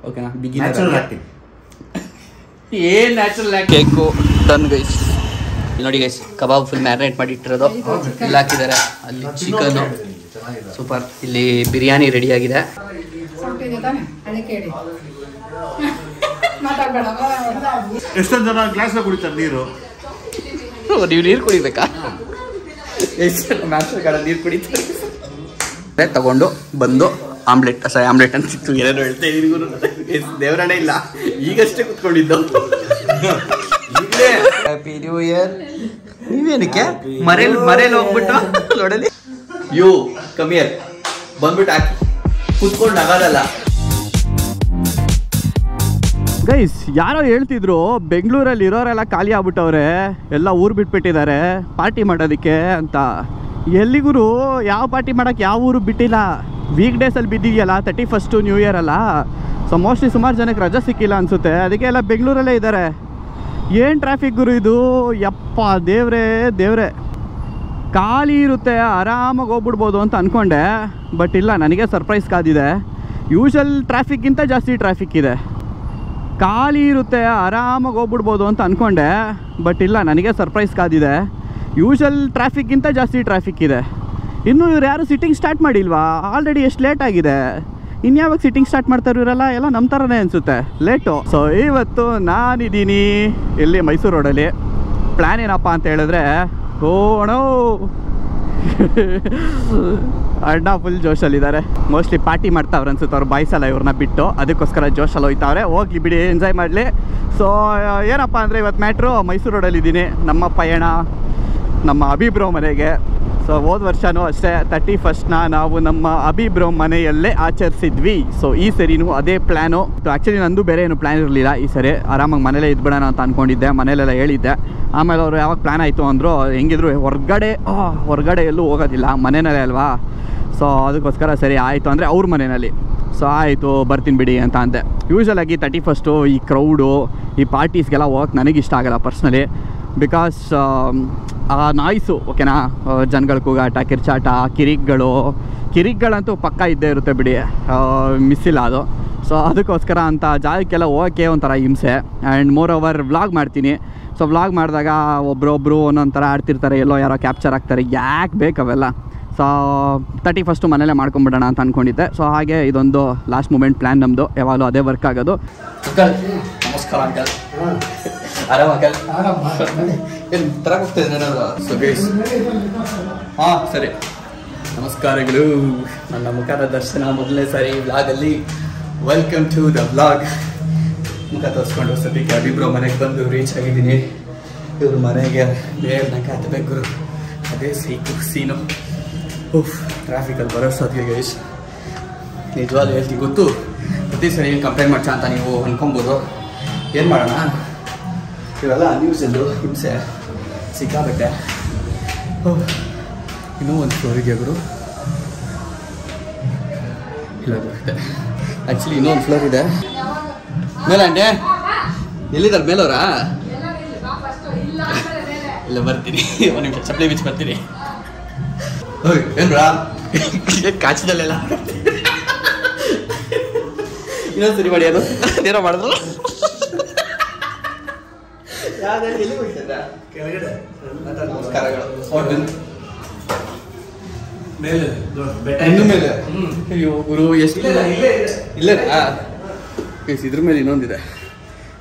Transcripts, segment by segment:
ಓಕೆನಾ. ಬಿಗಿನರ್ ಏನ್ natural cake done guys. ನೋಡಿ ಗೈಸ್, ಕಬಾಬ್ ಫುಲ್ ಮ್ಯಾರಿನೇಟ್ ಮಾಡಿ ಇಟ್ಟಿರೋದು ಇಲ್ಲಿ ಹಾಕಿದ್ದಾರೆ. ಅಲ್ಲಿ ಚಿಕನ್ ಸೂಪರ್. ಇಲ್ಲಿ ಬಿರಿಯಾನಿ ರೆಡಿ ಆಗಿದೆ. ಎಷ್ಟೊಂದು ಜನ ಗ್ಲಾಸ್ ಕುಡಿತಾರೆ ನೀರು. ನೀವು ನೀರು ಕುಡಿಬೇಕಾ? ನೀರು ಕುಡಿತಾರೆ. ತಗೊಂಡು ಬಂದು ಆಮ್ಲೆಟ್ ಅಂತಿತ್ತು, ಏನೇನೋ ಹೇಳ್ತಾ ಇದೀನಿ. ದೇವರಣ್ಣ ಇಲ್ಲ, ಈಗಷ್ಟೇ ಕುತ್ಕೊಂಡಿದ್ದು. Happy new year. ನೀವೇನಕ್ಕೆ ಮರೇಲಿ ಹೋಗ್ಬಿಟ್ಟು ನೋಡಲಿ. ಯು ಕಮ್ ಹಿಯರ್ ಬಂದ್ಬಿಟ್ಟು ಹಾಕಿ ಕುತ್ಕೊಂಡು ಆಗೋದಲ್ಲ. ಗೈಸ್, ಯಾರೋ ಹೇಳ್ತಿದ್ರು ಬೆಂಗಳೂರಲ್ಲಿ ಇರೋರೆಲ್ಲ ಖಾಲಿ ಆಗ್ಬಿಟ್ಟವ್ರೆ, ಎಲ್ಲ ಊರು ಬಿಟ್ಬಿಟ್ಟಿದ್ದಾರೆ ಪಾರ್ಟಿ ಮಾಡೋದಕ್ಕೆ ಅಂತ. ಎಲ್ಲಿಗೂ ಯಾವ ಪಾರ್ಟಿ ಮಾಡೋಕ್ಕೆ ಯಾವ ಊರು ಬಿಟ್ಟಿಲ್ಲ. ವೀಕ್ ಡೇಸಲ್ಲಿ ಬಿದ್ದಿದೆಯಲ್ಲ 31st ನ್ಯೂ ಇಯರ್ ಅಲ್ಲ. ಸೊ ಮೋಸ್ಟ್ಲಿ ಸುಮಾರು ಜನಕ್ಕೆ ರಜೆ ಸಿಕ್ಕಿಲ್ಲ ಅನಿಸುತ್ತೆ, ಅದಕ್ಕೆ ಎಲ್ಲ ಬೆಂಗಳೂರಲ್ಲೇ ಇದ್ದಾರೆ. ಏನು ಟ್ರಾಫಿಕ್ ಗುರು ಇದು, ಯಪ್ಪ ದೇವ್ರೆ. ಖಾಲಿ ಇರುತ್ತೆ, ಆರಾಮಾಗಿ ಹೋಗ್ಬಿಡ್ಬೋದು ಅಂತ ಅಂದ್ಕೊಂಡೆ, ಬಟ್ ಇಲ್ಲ, ನನಗೆ ಸರ್ಪ್ರೈಸ್ ಕಾದಿದೆ. ಯೂಶಲ್ ಟ್ರಾಫಿಕ್ಗಿಂತ ಜಾಸ್ತಿ ಟ್ರಾಫಿಕ್ ಇದೆ. ಖಾಲಿ ಇರುತ್ತೆ, ಆರಾಮಾಗಿ ಹೋಗ್ಬಿಡ್ಬೋದು ಅಂತ ಅಂದ್ಕೊಂಡೆ, ಬಟ್ ಇಲ್ಲ, ನನಗೆ ಸರ್ಪ್ರೈಸ್ ಕಾದಿದೆ. ಯೂಶಲ್ ಟ್ರಾಫಿಕ್ಗಿಂತ ಜಾಸ್ತಿ ಟ್ರಾಫಿಕ್ ಇದೆ. ಇನ್ನೂ ಇವ್ರು ಯಾರು ಸಿಟ್ಟಿಂಗ್ ಸ್ಟಾರ್ಟ್ ಮಾಡಿಲ್ವಾ? ಆಲ್ರೆಡಿ ಎಷ್ಟು ಲೇಟ್ ಆಗಿದೆ, ಇನ್ಯಾವಾಗ ಸಿಟ್ಟಿಂಗ್ ಸ್ಟಾರ್ಟ್ ಮಾಡ್ತಾರೆ ಇವರೆಲ್ಲ? ಎಲ್ಲ ನಮ್ಮ ಥರನೇ ಅನಿಸುತ್ತೆ, ಲೇಟು. ಸೊ ಇವತ್ತು ನಾನಿದ್ದೀನಿ ಇಲ್ಲಿ ಮೈಸೂರು ರೋಡಲ್ಲಿ. ಪ್ಲ್ಯಾನ್ ಏನಪ್ಪ ಅಂತ ಹೇಳಿದ್ರೆ, ಓಣೋ ಅಣ್ಣ ಫುಲ್ ಜೋಶಲ್ಲಿದ್ದಾರೆ. ಮೋಸ್ಟ್ಲಿ ಪಾರ್ಟಿ ಮಾಡ್ತಾವ್ರೆ ಅನ್ಸುತ್ತೆ ಅವ್ರು, ಬಾಯ್ಸಲ್ಲ ಇವ್ರನ್ನ ಬಿಟ್ಟು, ಅದಕ್ಕೋಸ್ಕರ ಜೋಶಲ್ಲಿ ಹೋಗ್ತಾವ್ರೆ. ಹೋಗ್ಲಿ ಬಿಡಿ, ಎಂಜಾಯ್ ಮಾಡಲಿ. ಸೊ ಏನಪ್ಪ ಅಂದರೆ ಇವತ್ತು ಮ್ಯಾಟ್ರು ಮೈಸೂರು ರೋಡಲ್ಲಿದ್ದೀನಿ. ನಮ್ಮ ಪಯಣ ನಮ್ಮ ಅಭಿಬ್ರೋ ಮನೆಗೆ. ಸೊ ಹೋದ ವರ್ಷವೂ ಅಷ್ಟೇ 31st ನಾವು ನಮ್ಮ ಅಭಿಬ್ರೋ ಮನೆಯಲ್ಲೇ ಆಚರಿಸಿದ್ವಿ. ಸೊ ಈ ಸರಿನೂ ಅದೇ ಪ್ಲ್ಯಾನು. ಆ್ಯಕ್ಚುಲಿ ನಂದು ಬೇರೆ ಏನು ಪ್ಲ್ಯಾನ್ ಇರಲಿಲ್ಲ ಈ ಸರಿ, ಆರಾಮಾಗಿ ಮನೇಲೇ ಇದ್ಬಿಡೋಣ ಅಂತ ಅಂದ್ಕೊಂಡಿದ್ದೆ, ಮನೇಲೆಲ್ಲ ಹೇಳಿದ್ದೆ. ಆಮೇಲೆ ಅವರು ಯಾವಾಗ ಪ್ಲ್ಯಾನ್ ಆಯಿತು ಅಂದರು, ಹೆಂಗಿದ್ರು ಹೊರಗಡೆ ಎಲ್ಲೂ ಹೋಗೋದಿಲ್ಲ, ಮನೆಯಲ್ಲೇ ಅಲ್ವಾ. ಸೊ ಅದಕ್ಕೋಸ್ಕರ ಸರಿ ಆಯಿತು ಅಂದರೆ ಅವ್ರ ಮನೆಯಲ್ಲಿ. ಸೊ ಆಯಿತು ಬರ್ತೀನಿ ಬಿಡಿ ಅಂತ ಅಂದೆ. ಯೂಶ್ವಲಾಗಿ 31st ಈ ಕ್ರೌಡು, ಈ ಪಾರ್ಟೀಸ್ಗೆಲ್ಲ ಹೋಗಕ್ಕೆ ನನಗಿಷ್ಟ ಆಗಲ್ಲ ಪರ್ಸ್ನಲಿ. ಬಿಕಾಸ್ ಆ ನಾಯ್ಸು, ಓಕೆನಾ, ಜನಗಳ ಕೂಗಾಟ, ಕಿರ್ಚಾಟ, ಕಿರಿಕ್ಗಳಂತೂ ಪಕ್ಕ ಇದ್ದೇ ಇರುತ್ತೆ ಬಿಡಿ, ಮಿಸ್ಸಿಲ್ಲ ಅದು. ಸೊ ಅದಕ್ಕೋಸ್ಕರ ಅಂತ ಜಾಗಕ್ಕೆಲ್ಲ ಹೋಗೋಕ್ಕೆ ಒಂಥರ ಹಿಂಸೆ. ಆ್ಯಂಡ್ ಮೋರ್ ಓವರ್ ವ್ಲಾಗ್ ಮಾಡ್ತೀನಿ. ಸೊ ವ್ಲಾಗ್ ಮಾಡಿದಾಗ ಒಬ್ಬರೊಬ್ಬರು ಒಂದೊಂದು ಥರ ಆಡ್ತಿರ್ತಾರೆ, ಎಲ್ಲೋ ಯಾರೋ ಕ್ಯಾಪ್ಚರ್ ಆಗ್ತಾರೆ, ಯಾಕೆ ಬೇಕವೆಲ್ಲ. ಸೊ 31st ಮನೇಲೆ ಮಾಡ್ಕೊಂಬಿಡೋಣ ಅಂತ ಅಂದ್ಕೊಂಡಿದ್ದೆ. ಸೊ ಹಾಗೆ ಇದೊಂದು ಲಾಸ್ಟ್ ಮೂಮೆಂಟ್ ಪ್ಲ್ಯಾನ್ ನಮ್ಮದು, ಯಾವಾಗಲೂ ಅದೇ ವರ್ಕ್ ಆಗೋದು. ನಮಸ್ಕಾರ ಅಂಕಲ್. ಆರಾಮ ಅಂಕಲ್? ಏನು ತರಕ್ಕೆ ಹೋಗ್ತಾಯಿದ್ದೀನಿ ಏನಾದ್ರು? ಸೊ ಗೈಸ್, ಹಾಂ ಸರಿ, ನಮಸ್ಕಾರಗಳು. ನನ್ನ ಮುಖದ ದರ್ಶನ ಮೊದಲನೇ ಸಾರಿ ವ್ಲಾಗಲ್ಲಿ. Welcome to the vlog. ಮುಖ ತೋರಿಸ್ಕೊಂಡು ಸದ್ಯಕ್ಕೆ ಅಭಿಬ್ರೋ ಮನೆಗೆ ಬಂದು ರೀಚ್ ಆಗಿದ್ದೀನಿ. ಇವ್ರ ಮನೆಗೆ ಬೇರೆ ಹತ್ತಬೇಕು, ಅದೇ ಸೀನು. ಟ್ರಾಫಿಕಲ್ಲಿ ಬರೋಷ್ಟೊತ್ತಿಗೆ ಗೈಸ್ ನಿಜವಾಗ್ಲೂ ಹೇಳ್ತೀನಿ, ಗೊತ್ತು ಪ್ರತಿ ಸರಿ ಕಂಪ್ಲೇಂಟ್ ಮಾಡ್ತಾ ಅಂತ ನೀವು ಅಂದ್ಕೊಬೋದು. ಏನು ಮಾಡೋಣ, ಇವೆಲ್ಲ ನ್ಯೂಸಲ್ಲೂ ಹಿಂಸೆ ಸಿಕ್ಕಾಬಟ್ಟೆ. ಇನ್ನೂ ಒಂದು ಫ್ಲೋರಿಗೆ ಗುರು ಇಲ್ಲ ಬರುತ್ತೆ. ಆ್ಯಕ್ಚುಲಿ ಇನ್ನೊಂದು ಫ್ಲೋರ್ ಇದೆ ಮೇಲೆ. ಅಂಟೆ ಎಲ್ಲಿದ್ದಾರೆ ಮೇಲವರಾ? ಇಲ್ಲ ಬರ್ತೀನಿ, ಒಂದು ನಿಮಿಷ ಚಪ್ಪಲಿ ಬಿಚ್ಚಿ ಬರ್ತೀನಿ. ಏನು ಬ್ರಾ ಕಾಚಿದಲ್ಲೆಲ್ಲ ಇನ್ನೊಂದು ಸರಿ ಮಾಡಿ, ಅದು ಅದೇನೋ ಮಾಡಿದ್ರು. ನಮಸ್ಕಾರಗಳು. ಅಯ್ಯೋ ಗುರು, ಎಷ್ಟು ಇಲ್ಲ ಇದ್ರ ಮೇಲೆ ಇನ್ನೊಂದಿದೆ,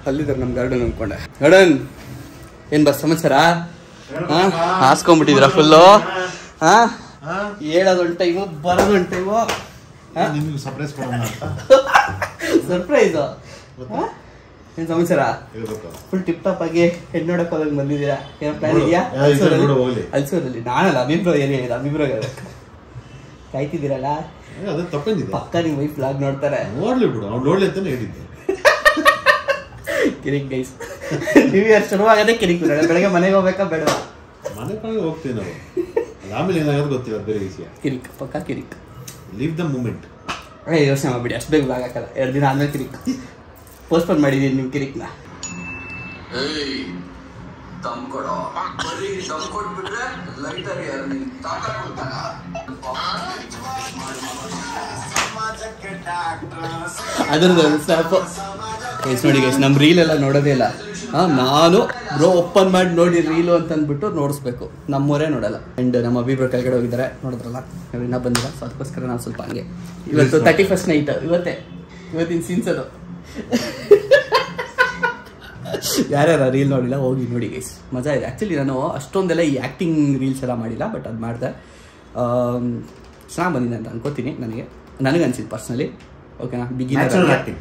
ಅಲ್ಲಿದ್ದಾರೆ ನಮ್ಮ ಗಾರ್ಡನ್ ಅಂದ್ಕೊಂಡೆ. ಗಾರ್ಡನ್ ಏನು ಬಸ್ ಸಮಾಚಾರ? ಹಾಂ ಹಾಸ್ಕೊಂಡ್ಬಿಟ್ಟಿದ್ರ ಫುಲ್ಲು? ಹಾಂ ಹೇಳೋದೊಂದು ಟೈಮು, ಬರೋದೊಂದು ಟೈಮು. ಸರ್ಪ್ರೈಸು. ಏನು ಸಮಾಚಾರ? ಫುಲ್ ಟಿಪ್ ಟಾಪ್ ಆಗಿ ಹೆಣ್ಣು ನೋಡಕ್ ಹೋದಂಗೆ ಬಂದಿದ್ದೀರಾ? ಏನೋ ಪ್ಲಾನ್ ಇದೆಯಾ? ಅಲ್ಸೂರಲ್ಲಿ ನಾನಲ್ಲ, ಅಭಿಬ್ರೋ ಏನು ಹೇಳಿದ? ಅಭಿಬ್ರೋ ಕಾಯ್ತಿದ್ದೀರಲ್ಲ, ಪಕ್ಕ ನಿಮ್ಮ ವೈಫ್ ವ್ಲಾಗ್ ನೋಡ್ತಾರೆ. ಕಿರಿಕ್ ಗೈಸ್, ನ್ಯೂ ಇಯರ್ ಶುರುವಾಗದೆ ಕಿರಿಕ್. ಬೆಳಗ್ಗೆ ಮನೆಗೆ ಹೋಗ್ಬೇಕಾ ಬೇಡವಾ? ಮನೆಗೆ ಹೋಗ್ತೀವಿ ನಾವು, ಆಮೇಲೆ ಏನಾಗೋದು ಗೊತ್ತಿಲ್ಲ, ಬೇರೆ ವಿಷಯ. ಕಿರಿಕ್, ಪಕ್ಕ ಕಿರಿಕ್. Leave the moment. ಯೋಚನೆ ಮಾಡ್ಬಿಡಿ, ಅಷ್ಟು ಬೇಗ ವ್ಲಾಗ್ ಹಾಕಲ್ಲ. 2 ದಿನ ಆದ್ಮೇಲೆ ಕಿರಿಕ್ ಪೋಸ್ಟ್ಪೋನ್ ಮಾಡಿದ್ದೀನಿ ನಿಮ್ಮ ಕಿರಿಕ್ನ. ದಮ್ ಕೊಡೋ ಬರೀ ದಮ್ ಕೊಟ್ಬಿಟ್ರೆ ಲೈಟರ್ ಯಾರು ನೀನು ತಾಕಾಡ್ಬಿಡ್ತಾನ ಅದ್ರದ್ದು ಸ್ನ್ಯಾಪ್ ಗೈಸ್ ನೋಡಿ ಗೈಸ್ ನಮ್ಮ ರೀಲ್ ಎಲ್ಲ ನೋಡೋದೇ ಇಲ್ಲ ನಾನು ಬ್ರೋ ಓಪನ್ ಮಾಡಿ ನೋಡಿ ರೀಲು ಅಂತ ಅಂದ್ಬಿಟ್ಟು ನೋಡಿಸ್ಬೇಕು ನಮ್ಮವರೇ ನೋಡಲ್ಲ ಆ್ಯಂಡ್ ನಮ್ಮ ಅಭಿಬ್ರು ಕೆಳಗಡೆ ಹೋಗಿದ್ದಾರೆ ನೋಡಿದ್ರಲ್ಲ ನಾವು ಇನ್ನೂ ಬಂದಿಲ್ಲ ಸೊ ಅದಕ್ಕೋಸ್ಕರ ನಾವು ಸ್ವಲ್ಪ ಹಂಗೆ ಇವತ್ತು 31st ನೈಟ್ ಇವತ್ತಿನ ಸೀನ್ಸ್ ಅದು ಯಾರ್ಯಾರ ರೀಲ್ ನೋಡಿಲ್ಲ ಹೋಗಿ ನೋಡಿ ಗೈಸ್ ಮಜಾ ಇದೆ ಆ್ಯಕ್ಚುಲಿ ನಾನು ಅಷ್ಟೊಂದೆಲ್ಲ ಈ ಆ್ಯಕ್ಟಿಂಗ್ ರೀಲ್ಸ್ ಎಲ್ಲ ಮಾಡಿಲ್ಲ ಬಟ್ ಅದು ಮಾಡಿದೆ ಚೆನ್ನಾಗಿ ಬಂದಿದೆ ಅಂತ ಅನ್ಕೋತೀನಿ ನನಗೆ ಅನ್ಸಿದ್ದು ಪರ್ಸ್ನಲಿ ಓಕೆನಾ ಬಿಗಿನರ್ ಆ್ಯಕ್ಟಿಂಗ್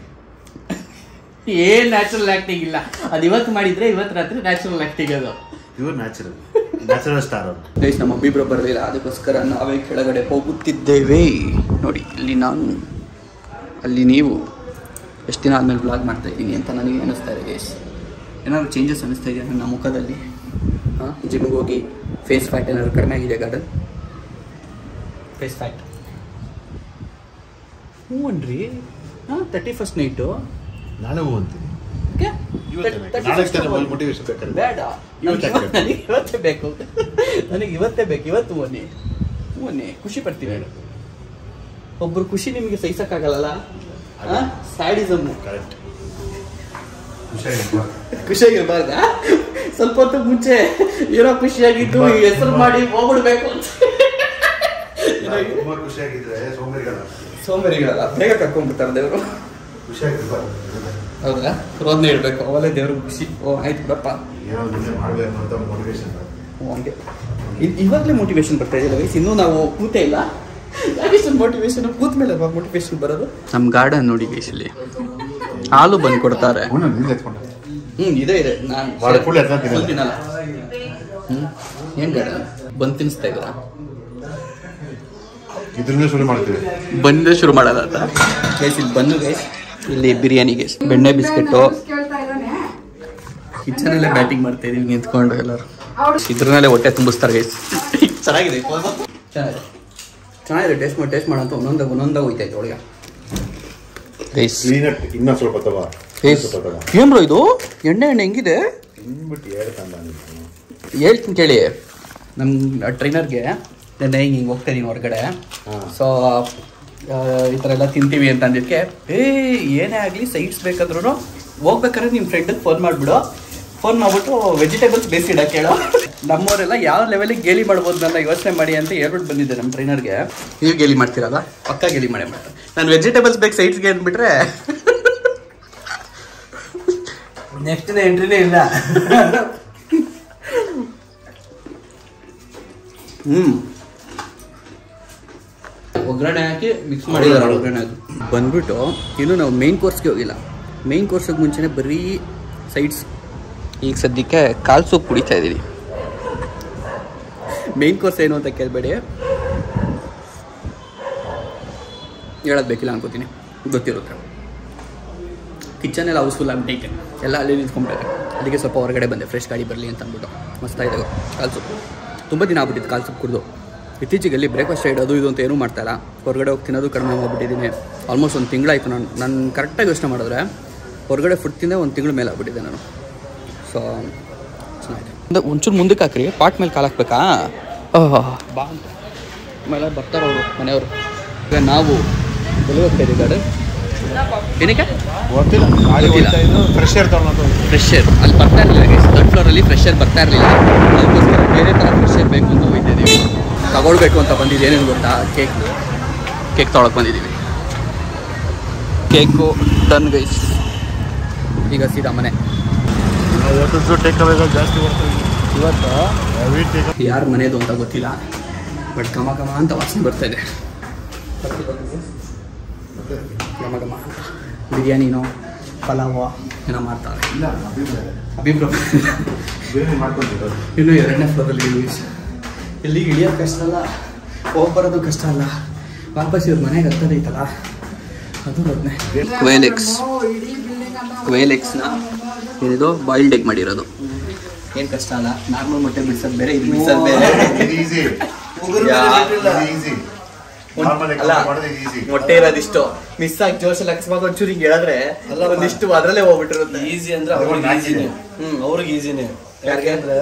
ಏನ್ ನ್ಯಾಚುರಲ್ ಆ್ಯಕ್ಟಿಂಗ್ ಇಲ್ಲ ಅದು ಇವತ್ತು ಮಾಡಿದ್ರೆ ಇವತ್ತು ರಾತ್ರಿ ನ್ಯಾಚುರಲ್ ಆ್ಯಕ್ಟಿಂಗ್ ಅದು ಇವ್ರು ನ್ಯಾಚುರಲ್ ಸ್ಟಾರ್ ಗೈಸ್ ನಮ್ಮ ಅಭಿಬ್ರು ಬರಲಿಲ್ಲ ಅದಕ್ಕೋಸ್ಕರ ನಾವೇ ಕೆಳಗಡೆ ಹೋಗುತ್ತಿದ್ದೇವೆ ನೋಡಿ ಇಲ್ಲಿ ನಾನು ಅಲ್ಲಿ ನೀವು ಎಷ್ಟು ದಿನ ಆದಮೇಲೆ ವ್ಲಾಗ್ ಮಾಡ್ತಾ ಇದ್ದೀನಿ ಅಂತ ನನಗೆ ಅನ್ನಿಸ್ತಾ ಇದೆ ಗೈಸ್ ಏನಾದ್ರು ಚೇಂಜಸ್ ಅನ್ನಿಸ್ತಾ ಇದೆಯಾ ನನ್ನ ಮುಖದಲ್ಲಿ ಜಿಮ್ಗೆ ಹೋಗಿ ಫೇಸ್ ಫ್ಯಾಟ್ ಏನಾದ್ರು ಕಡಿಮೆ ಆಗಿದೆ ಗಾರ್ಡನ್ ಫೇಸ್ ಫ್ಯಾಟ್ ಹ್ಞೂ ಅನ್ರಿ 31st ನೈಟು ನಾಳೆ ಹೋಗ್ತೀನಿ ಬೇಡ ಇವತ್ತೇ ಬೇಕು ನನಗೆ ಇವತ್ತೇ ಬೇಕು ಇವತ್ತು ಮೊನ್ನೆ ಖುಷಿ ಪಡ್ತೀನಿ ಒಬ್ರು ಖುಷಿ ನಿಮಗೆ ಸಹಿಸಕ್ಕಾಗಲ್ಲ ಸ್ಯಾಡಿಸಮ್ ಖುಷಿಯಾಗಿರ್ಬಾರ್ದ ಸ್ವಲ್ಪ ಹೊತ್ತು ಮುಂಚೆ ಏನೋ ಖುಷಿಯಾಗಿದ್ದು ಹೆಸರು ಮಾಡಿ ಹೋಗ್ಬಿಡ್ಬೇಕು ಅಂತ ಸೋಂಬೇರಿಗಳಲ್ಲ ಬೇಗ ಕರ್ಕೊಂಡ್ಬಿಡ್ತಾರೆ ದೇವರು ಹೌದಾ ರೋದನೆ ಇಡ್ಬೇಕು ಅವಲೇ ದೇವ್ರಿಗೆ ಖುಷಿ ಆಯ್ತು ಬಿಡಪ್ಪ ಹಂಗೆ ಇವಾಗಲೇ ಮೋಟಿವೇಶನ್ ಬರ್ತಾ ಇದೆಯಲ್ಲ ವಯಸ್ಸು ಇನ್ನೂ ನಾವು ಕೂತೇ ಇಲ್ಲ ಮೋಟಿವೇಶನ್ ಕೂತ ಮೇಲೆ ಮೋಟಿವೇಶನ್ ಬರೋದು ನಮ್ಮ ಗಾರ್ಡನ್ ನೋಡಿ ಗೈಸ್ ಇಲ್ಲಿ ಹಾಲು ಬಂದು ಕೊಡ್ತಾರೆ ಇದೆ ನಾನು ತಿನ್ನಲ್ಲ ಏನ್ ಗಾರ್ಡನ್ ಬಂದು ತಿನ್ನಿಸ್ತಾ ಇದ್ದೀರಾ ಬಂದೇ ಶುರು ಮಾಡೋದ ಅಂತ ಗೈಸ್ ಇಲ್ಲಿ ಬಂದು ಗೈಸ್ ಇಲ್ಲಿ ಬಿರಿಯಾನಿ ಗೈಸ್ ಬೆಣ್ಣೆ ಬಿಸ್ಕೆಟ್ಟು ಕಿಚನಲ್ಲೇ ಬ್ಯಾಟಿಂಗ್ ಮಾಡ್ತಾ ಇದೀವಿ ನಿಂತ್ಕೊಂಡು ಎಲ್ಲರೂ ಇದ್ರಲ್ಲೇ ಹೊಟ್ಟೆ ತುಂಬಿಸ್ತಾರೆ ಗೈಸ್ ಚೆನ್ನಾಗಿದೆ ಚೆನ್ನಾಗಿದೆ ಟೇಸ್ಟ್ ಮಾಡೋಂತ ಒಂದೊಂದಾಗ ಹೋಯ್ತಾ ಇತ್ತು ಒಳಗೆ ಗೈಸ್ ಏನ್ ಬ್ರೋ ಇದು ಎಣ್ಣೆ ಹೆಂಗಿದೆ ಹೇಳ್ತೀನಿ ಕೇಳಿ ನಮ್ಮ ಟ್ರೈನರ್ಗೆ ನೆನ್ನೆ ಹಿಂಗೆ ಹೋಗ್ತಾ ಇದೀನಿ ಹೊರಗಡೆ ಸೊ ಈ ಥರ ಎಲ್ಲ ತಿಂತೀವಿ ಅಂತ ಅಂದಿದ್ದಕ್ಕೆ ಏನೇ ಆಗಲಿ ಸೈಡ್ಸ್ ಬೇಕಾದ್ರೂ ಹೋಗ್ಬೇಕಾದ್ರೆ ನಿಮ್ಮ ಫ್ರೆಂಡಿಗೆ ಫೋನ್ ಮಾಡಿಬಿಡು ಫೋನ್ ಮಾಡ್ಬಿಟ್ಟು ವೆಜಿಟೇಬಲ್ಸ್ ಬೇಸಿಡಕ್ಕೆ ಹೇಳೋ ನಮ್ಮವರೆಲ್ಲ ಯಾವ ಲೆವೆಲಿಗೆ ಗೇಲಿ ಮಾಡ್ಬೋದು ನನ್ನ ಯೋಚನೆ ಮಾಡಿ ಅಂತ ಹೇಳ್ಬಿಟ್ಟು ಬಂದಿದ್ದೆ ನಮ್ಮ ಟ್ರೈನರ್ಗೆ ನೀವು ಗೇಲಿ ಮಾಡ್ತೀರಲ್ಲ ಪಕ್ಕ ಗೇಲಿ ಮಾಡೇ ಮಾಡ್ತಾರೆ ನಾನು ವೆಜಿಟೇಬಲ್ಸ್ ಬೇಕು ಸೈಡ್ಸ್ಗೆ ಅಂದ್ಬಿಟ್ರೆ ನೆಕ್ಸ್ಟ್ ಎಂಟ್ರಿನೇ ಇಲ್ಲ ಒಗ್ಗರಣೆ ಹಾಕಿ ಮಿಕ್ಸ್ ಮಾಡಿದ್ದಾರೆ ಒಗ್ಗರಣೆ ಹಾಕಿ ಬಂದ್ಬಿಟ್ಟು ಇನ್ನು ನಾವು ಮೇನ್ ಕೋರ್ಸ್ಗೆ ಹೋಗಿಲ್ಲ ಮೇನ್ ಕೋರ್ಸ್ಗೆ ಮುಂಚೆನೇ ಬರೀ ಸೈಡ್ಸ್ ಈಗ ಸದ್ಯಕ್ಕೆ ಕಾಲ್ ಸೂಪ್ ಕುಡಿತಾ ಇದ್ದೀವಿ ಮೇನ್ ಕೋರ್ಸ್ ಏನು ಅಂತ ಕೇಳಬೇಡಿ ಹೇಳೋದು ಬೇಕಿಲ್ಲ ಅನ್ಕೋತೀನಿ ಗೊತ್ತಿರುತ್ತೆ ಕಿಚನ್ ಎಲ್ಲ ಹೌಸ್ಫುಲ್ ಆಗ್ಬಿಟ್ಟೈತೆ ಎಲ್ಲ ಅಲ್ಲಿ ನಿಂತ್ಕೊಂಡ್ಬಿಟ್ಟೆ ಅದಕ್ಕೆ ಸ್ವಲ್ಪ ಹೊರಗಡೆ ಬಂದೆ ಫ್ರೆಶ್ ಗಾಡಿ ಬರಲಿ ಅಂತ ಅಂದ್ಬಿಟ್ಟು ಮಸ್ತಾಗಿದೆ ಕಾಲ್ ಸೂಪ್ ತುಂಬ ದಿನ ಆಗ್ಬಿಟ್ಟಿತ್ತು ಕಾಲ್ ಸೂಪ್ ಕುಡಿದು ಇತ್ತೀಚೆಗೆ ಅಲ್ಲಿ ಬ್ರೇಕ್ಫಾಸ್ಟ್ ಸೈಡ್ ಅದು ಇದು ಅಂತ ಏನೂ ಮಾಡ್ತಾಯಿಲ್ಲ ಹೊರಗಡೆ ಹೋಗಿ ತಿನ್ನೋದು ಕಡಿಮೆ ಮಾಡ್ಬಿಟ್ಟಿದ್ದೀನಿ ಆಲ್ಮೋಸ್ಟ್ ಒಂದು ತಿಂಗಳಾಯಿತು ನಾನು ಕರೆಕ್ಟಾಗಿ ಯೋಚನೆ ಮಾಡಿದ್ರೆ ಹೊರಗಡೆ ಫುಡ್ ತಿಂದೆ ಒಂದು ತಿಂಗಳ ಮೇಲೆ ಆಗ್ಬಿಟ್ಟಿದ್ದೆ ನಾನು ಸೊ ಚೆನ್ನಾಗಿದೆ ಒಂಚೂರು ಮುಂದಕ್ಕೆ ಹಾಕ್ರಿ ಪಾಟ್ ಮೇಲೆ ಕಾಲು ಹಾಕ್ಬೇಕಾ ಬಾ ಅಂತ ಆಮೇಲೆ ಬರ್ತಾರವರು ಮನೆಯವರು ಈಗ ನಾವು ಎಲ್ಲಿ ಹೋಗ್ತಾ ಇದ್ದೀವಿ ಗಾರ್ಡನ್ ಏನಕ್ಕೆ ಫ್ರೆಶರ್ ಅಲ್ಲಿ ಬರ್ತಾ ಇರಲಿಲ್ಲ ಥರ್ಡ್ ಫ್ಲೋರಲ್ಲಿ ಫ್ರೆಶರ್ ಬರ್ತಾ ಇರಲಿಲ್ಲ ಅದಕ್ಕೋಸ್ಕರ ಬೇರೆ ಥರ ಫ್ರೆಶರ್ ಬೇಕು ಅಂತ ಹೋಗ್ತಿದ್ದೀವಿ ತಗೊಳ್ಬೇಕು ಅಂತ ಬಂದಿದ್ದು ಏನೇನು ಗೊತ್ತಾ ಕೇಕ್ ತೊಗೊಳಕ್ಕೆ ಬಂದಿದ್ದೀವಿ ಕೇಕು ಡನ್ ಗೈಸ್ ಈಗ ಸೀದಾ ಮನೆ ಜಾಸ್ತಿ ಇವತ್ತು ಯಾರ ಮನೆಯದು ಅಂತ ಗೊತ್ತಿಲ್ಲ ಬಟ್ ಘಮ ಘಮ ಅಂತ ವಾಸನೆ ಬರ್ತಾ ಇದೆ ಘಮ ಘಮ ಅಂತ ಬಿರಿಯಾನಿನೋ ಪಲಾವ ಏನೋ ಮಾಡ್ತಾರೆ ಅಭಿಪ್ರಾಯ ಇನ್ನು 2ನೇ ಫ್ಲೋರಲ್ಲಿ ಇಲ್ಲಿಗೆ ಇಳಿಯೋದು ಕಷ್ಟ ಅಲ್ಲ ಹೋಗಿ ಬರೋದು ಕಷ್ಟ ಅಲ್ಲ ವಾಪಸ್ ಇವ್ರ ಮನೆಗೆ ಹತ್ತದೈತಲ್ಲ ಅದು ಅದನ್ನೇ ಕ್ವೇಲೆಕ್ಸ್ನ ಏನಿದು ಬಾಯ್ಲ್ಡ್ ಎಗ್ ಮಾಡಿರೋದು ಏನು ಕಷ್ಟ ಅಲ್ಲ ನಾರ್ಮಲ್ ಮೊಟ್ಟೆ ಬಿಡ್ಸೋದು ಬೇರೆ ಇದು ಬಿಡ್ಸೋದು ಬೇರೆ ಅಲ್ಲ ಮೊಟ್ಟೆ ಇರೋದಿಷ್ಟು ಮಿಸ್ ಆಗಿ ಜೋಶಲ್ಲಿ ಅಕಸ್ಮಾತ್ ಒಂಚೂರು ಹಿಂಗೆ ಹೇಳಿದ್ರೆ ಒಂದಿಷ್ಟು ಅದರಲ್ಲೇ ಹೋಗ್ಬಿಟ್ಟಿರುತ್ತೆ ಈಸಿ ಅಂದ್ರೆ ಅವ್ರಿಗೆ ಈಸಿನೇ ಅವ್ರಿಗೆ ಈಸಿನೇ ಯಾರಿಗೆ ಅಂದ್ರೆ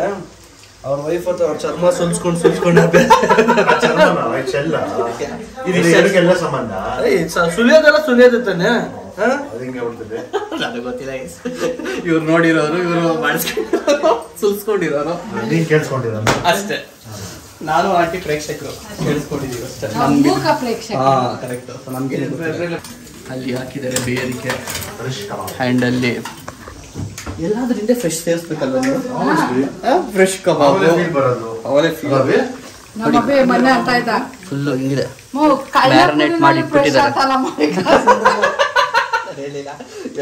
ಅವ್ರ ವೈಫ್ ಅಂತ ಅವ್ರ ಚರ್ಮ ಸುಲ್ಸ್ಕೊಂಡು ಇದಕ್ಕೆಲ್ಲ ಸಂಬಂಧ ಸುಲಿಯೋದೆಲ್ಲ ತಾನೆ ನನಗೆ ಗೊತ್ತಿಲ್ಲ ಇವ್ರು ನೋಡಿರೋರು ಇವರು ಮಾಡಿಸ್ಕೊಂಡು ಸುಲ್ಸ್ಕೊಂಡಿರೋರು ನೀನ್ ಕೇಳಿಸ್ಕೊಂಡಿರ ಅಷ್ಟೇ. ನಾನು ಆಂಟಿ ಪ್ರೇಕ್ಷಕರು ಕೇಳಿಸ್ಕೊಂಡಿದೀವಿ ಅಷ್ಟೇ. ಕರೆಕ್ಟ್. ನಮ್ಗೆ ಅಲ್ಲಿ ಹಾಕಿದ್ದಾರೆ ಬೇರಿಕೆ ಹ್ಯಾಂಡ್ ಅಲ್ಲಿ ಎಲ್ಲಾದ್ರಿಂದ ಫ್ರೆಶ್ ಸೇರಿಸ್ಬೇಕಲ್ವ ನೀವು? ಫ್ರೆಶ್ ಕಬಾಬ್ ಅವಲೇ ಫುಲ್ಲು ಹಿಂಗಿದೆ ಮ್ಯಾರಿನೇಟ್ ಮಾಡಿ ಇಟ್ಬಿಟ್ಟಿದ್ದಾರೆ.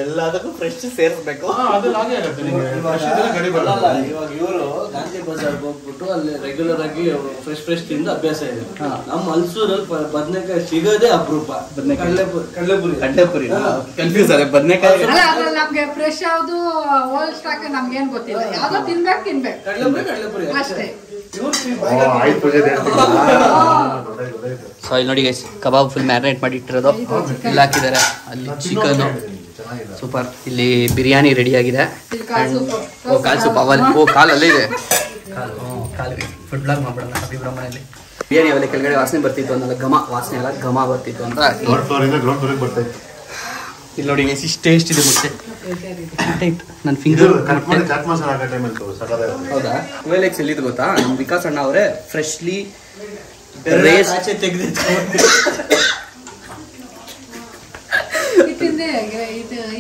ಎಲ್ಲದಕ್ಕೂ ಫ್ರೆಶ್ ಸೇರಿಸ್ಬೇಕು. ಇವಾಗ ಇವರು ಗಾಂಧಿ ಬಜಾರ್ ಹೋಗ್ಬಿಟ್ಟು ಅಲ್ಲಿ ರೆಗ್ಯುಲರ್ ಆಗಿ ಫ್ರೆಶ್ ತಿಂದು ಅಭ್ಯಾಸ ಇದೆ. ನಮ್ಮ ಹಲ್ಸೂರಲ್ಲಿ ಬದನೆಕಾಯಿ ಸಿಗೋದೇ ಅಪರೂಪ. ಕಡ್ಲೆಪುರಿ ಕನ್ಫ್ಯೂಸ್ ಆಗ ಬದನೆಕಾಯಿ ನಮ್ಗೆ ಫ್ರೆಶ್ ಯಾವ್ದು ಓಲ್ಡ್ ಸ್ಟಾಕ್ ನಮ್ಗೇನ್ ಗೊತ್ತಿಲ್ಲ. ಯಾವ್ದೋ ತಿನ್ಬೇಕು ಕಡ್ಲೆಪುರಿ ಅಷ್ಟೇ. ಸೊ ಇಲ್ಲಿ ನೋಡಿ ಗೈಸ್, ಕಬಾಬ್ ಫುಲ್ ಮ್ಯಾರಿನೇಟ್ ಮಾಡಿ ಇಟ್ಟಿರೋದು ಇಲ್ಲಿ ಹಾಕಿದ್ದಾರೆ. ಅಲ್ಲಿ ಚಿಕನ್ ಸೂಪರ್. ಇಲ್ಲಿ ಬಿರಿಯಾನಿ ರೆಡಿ ಆಗಿದೆ. ಕಾಲ್ ಸೂಪ್ ಕಾಲಲ್ಲೇ ಇದೆ. ಕಾಲು ಫುಡ್ ಬ್ಲಾಗ್ ಮಾಡ್ಬಿಡೋಣ ಅಭಿಬ್ರಹ್ಮಣಲ್ಲಿ. ಬಿರಿಯಾನಿ ಅವೆಲ್ಲ ಕೆಳಗಡೆ ವಾಸನೆ ಬರ್ತಿತ್ತು ಅನ್ನೋಲ್ಲ, ವಾಸನೆ ಎಲ್ಲ ಘಮ ಬರ್ತಿತ್ತು ಅಂತ. ಇಲ್ಲಿ ನೋಡಿ ಗೈಸ್, ಇಷ್ಟು ಟೇಸ್ಟ್ ಇದೆ ಮುಟ್ಟೆ. ನನ್ನ ಫಿಂಗರ್ ಹೌದಾ? OLX ಎಲ್ಲಿದ್ದು ಗೊತ್ತಾ? ನಮ್ಮ ವಿಕಾಸ್ ಅಣ್ಣ ಅವರೇ ಫ್ರೆಶ್ಲಿ ತೆಗೆದಿತ್ತು.